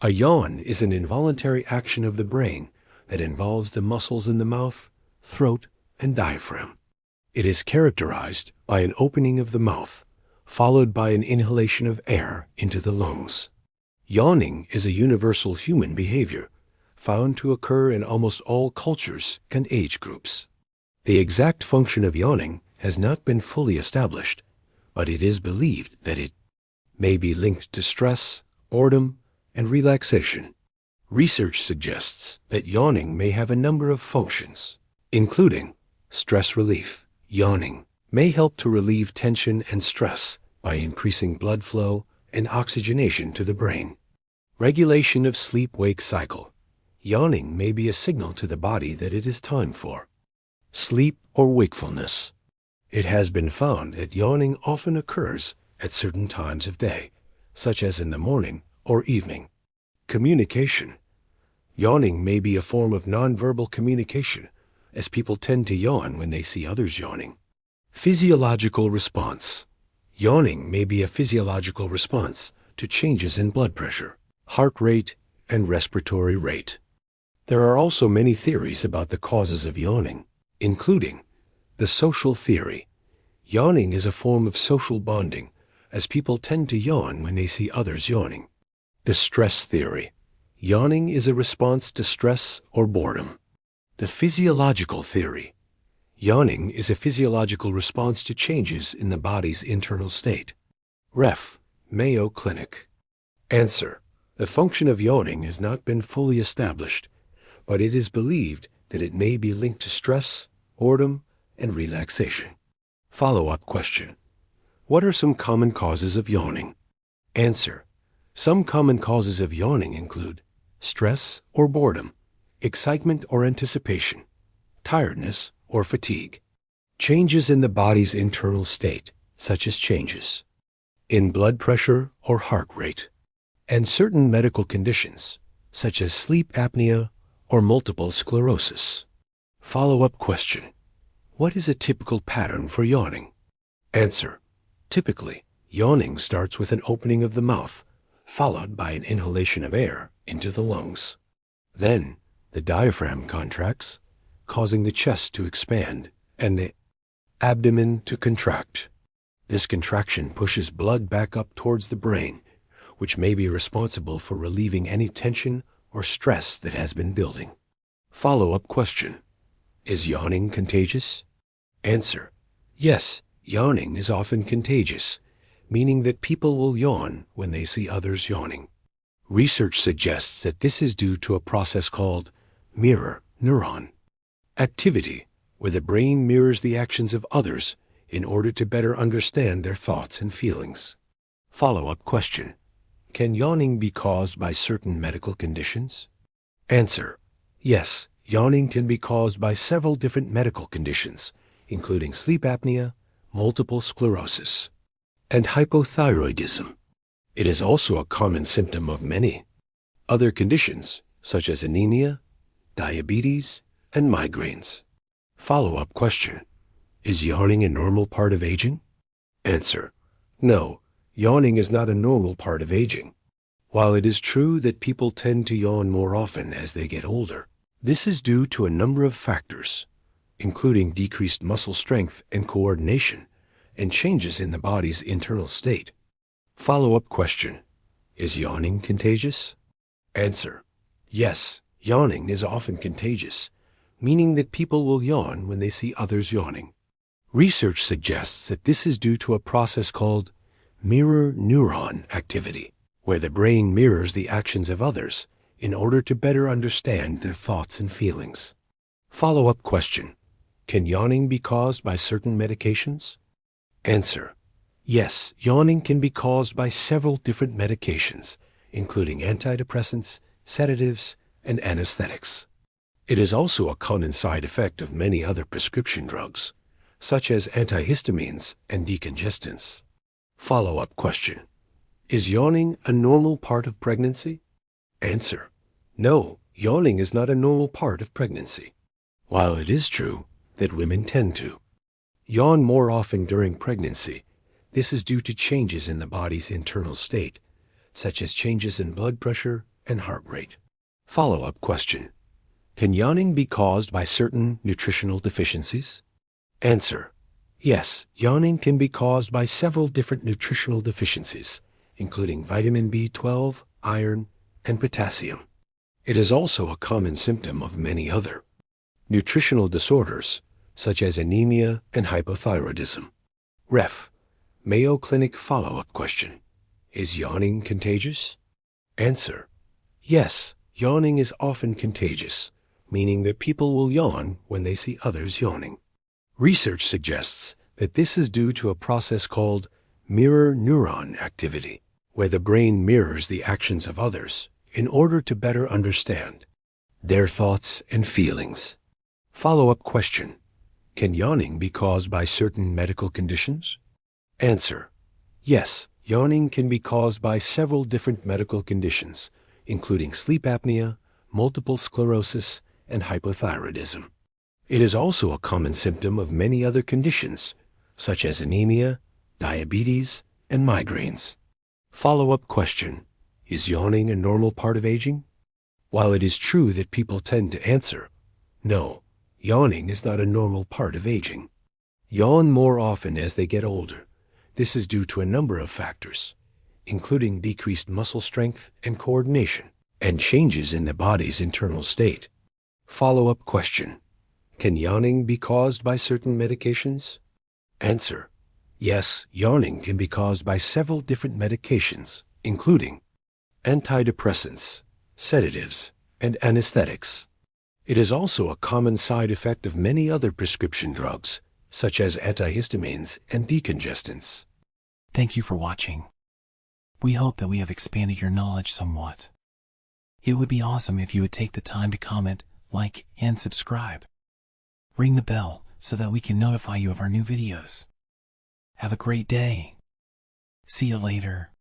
A yawn is an involuntary action of the brain that involves the muscles in the mouth, throat, and diaphragm. It is characterized by an opening of the mouth, followed by an inhalation of air into the lungs. Yawning is a universal human behavior, found to occur in almost all cultures and age groups. The exact function of yawning has not been fully established, but it is believed that it may be linked to stress, boredom, and relaxation. Research suggests that yawning may have a number of functions, including stress relief. Yawning may help to relieve tension and stress by increasing blood flow and oxygenation to the brain. Regulation of sleep-wake cycle. Yawning may be a signal to the body that it is time for sleep or wakefulness. It has been found that yawning often occurs at certain times of day, such as in the morning or evening. Communication. Yawning may be a form of nonverbal communication, as people tend to yawn when they see others yawning. Physiological response. Yawning may be a physiological response to changes in blood pressure, heart rate, and respiratory rate. There are also many theories about the causes of yawning, including the social theory. Yawning is a form of social bonding, as people tend to yawn when they see others yawning. The stress theory. Yawning is a response to stress or boredom. The physiological theory. Yawning is a physiological response to changes in the body's internal state. Ref. Mayo Clinic. Answer. The function of yawning has not been fully established, but it is believed that it may be linked to stress, boredom, and relaxation. Follow-up question. What are some common causes of yawning? Answer. Some common causes of yawning include stress or boredom, excitement or anticipation, tiredness or fatigue, changes in the body's internal state, such as changes in blood pressure or heart rate, and certain medical conditions, such as sleep apnea or multiple sclerosis. Follow-up question. What is a typical pattern for yawning? Answer. Typically, yawning starts with an opening of the mouth, followed by an inhalation of air into the lungs. Then, the diaphragm contracts, causing the chest to expand and the abdomen to contract. This contraction pushes blood back up towards the brain, which may be responsible for relieving any tension or stress that has been building. Follow-up question. Is yawning contagious? Answer. Yes, yawning is often contagious, meaning that people will yawn when they see others yawning. Research suggests that this is due to a process called mirror neuron activity, where the brain mirrors the actions of others in order to better understand their thoughts and feelings. Follow-up question. Can yawning be caused by certain medical conditions? Answer. Yes, yawning can be caused by several different medical conditions, including sleep apnea, multiple sclerosis, and hypothyroidism. It is also a common symptom of many other conditions, such as anemia, diabetes, and migraines. Follow-up question. Is yawning a normal part of aging? Answer. No, yawning is not a normal part of aging. While it is true that people tend to yawn more often as they get older, this is due to a number of factors, including decreased muscle strength and coordination, and changes in the body's internal state. Follow-up question. Is yawning contagious? Answer. Yes, yawning is often contagious, meaning that people will yawn when they see others yawning. Research suggests that this is due to a process called mirror neuron activity, where the brain mirrors the actions of others in order to better understand their thoughts and feelings. Follow-up question. Can yawning be caused by certain medications? Answer. Yes, yawning can be caused by several different medications, including antidepressants, sedatives, and anesthetics. It is also a common side effect of many other prescription drugs, such as antihistamines and decongestants. Follow-up question. Is yawning a normal part of pregnancy? Answer. No, yawning is not a normal part of pregnancy. While it is true that women tend to yawn more often during pregnancy, this is due to changes in the body's internal state, such as changes in blood pressure and heart rate. Follow-up question. Can yawning be caused by certain nutritional deficiencies? Answer. Yes, yawning can be caused by several different nutritional deficiencies, including vitamin B12, iron, and potassium. It is also a common symptom of many other nutritional disorders, such as anemia and hypothyroidism. Ref. Mayo Clinic follow-up question. Is yawning contagious? Answer. Yes, yawning is often contagious, meaning that people will yawn when they see others yawning. Research suggests that this is due to a process called mirror neuron activity, where the brain mirrors the actions of others in order to better understand their thoughts and feelings. Follow-up question. Can yawning be caused by certain medical conditions? Answer. Yes, yawning can be caused by several different medical conditions, including sleep apnea, multiple sclerosis, and hypothyroidism. It is also a common symptom of many other conditions, such as anemia, diabetes, and migraines. Follow-up question. Is yawning a normal part of aging? While it is true that people tend to answer, no, yawning is not a normal part of aging. Yawn more often as they get older. This is due to a number of factors, including decreased muscle strength and coordination, and changes in the body's internal state. Follow-up question. Can yawning be caused by certain medications? Answer. Yes, yawning can be caused by several different medications, including antidepressants, sedatives, and anesthetics. It is also a common side effect of many other prescription drugs, such as antihistamines and decongestants. Thank you for watching. We hope that we have expanded your knowledge somewhat. It would be awesome if you would take the time to comment, like, and subscribe. Ring the bell so that we can notify you of our new videos. Have a great day. See you later.